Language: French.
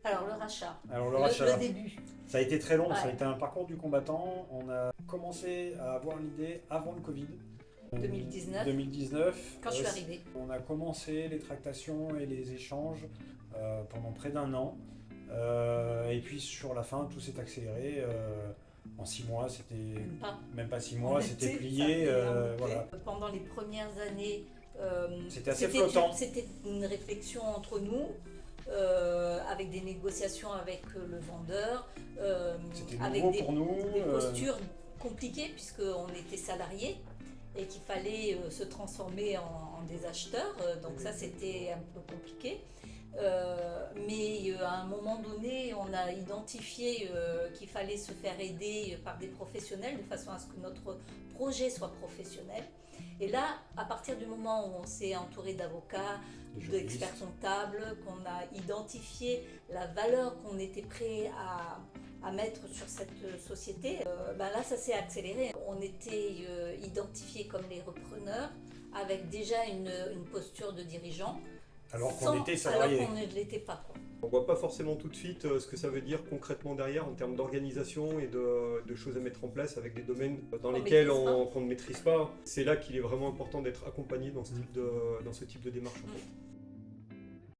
Alors, le rachat. Alors le Le rachat, début. ça a été très long, ça a Ouais. été un parcours du combattant. On a commencé à avoir l'idée avant le Covid. 2019, 2019. quand je suis arrivée. On a commencé les tractations et les échanges pendant près d'un an. Et puis sur la fin, tout s'est accéléré. En 6 mois, c'était Même pas. même pas 6 En mois, été, c'était ça plié. fait un monté. Voilà. Pendant les premières années, C'était assez flottant. c'était une réflexion entre nous, avec des négociations avec le vendeur, C'était avec nouveau pour nous. des postures compliquées puisqu'on était salariés et qu'il fallait se transformer en des acheteurs. Donc ça, c'était un peu compliqué. Mais à un moment donné, on a identifié qu'il fallait se faire aider par des professionnels de façon à ce que notre projet soit professionnel. Et là, à partir du moment où on s'est entouré d'avocats, De juristes. d'experts comptables, qu'on a identifié la valeur qu'on était prêt à mettre sur cette société, ben là, ça s'est accéléré. On était identifiés comme les repreneurs avec déjà une posture de dirigeant. Alors qu'on était salariés. Alors qu'on ne l'était pas, quoi. On voit pas forcément tout de suite ce que ça veut dire concrètement derrière en termes d'organisation et de choses à mettre en place avec des domaines dans lesquels qu'on ne maîtrise pas. C'est là qu'il est vraiment important d'être accompagné dans ce type de démarche. En fait.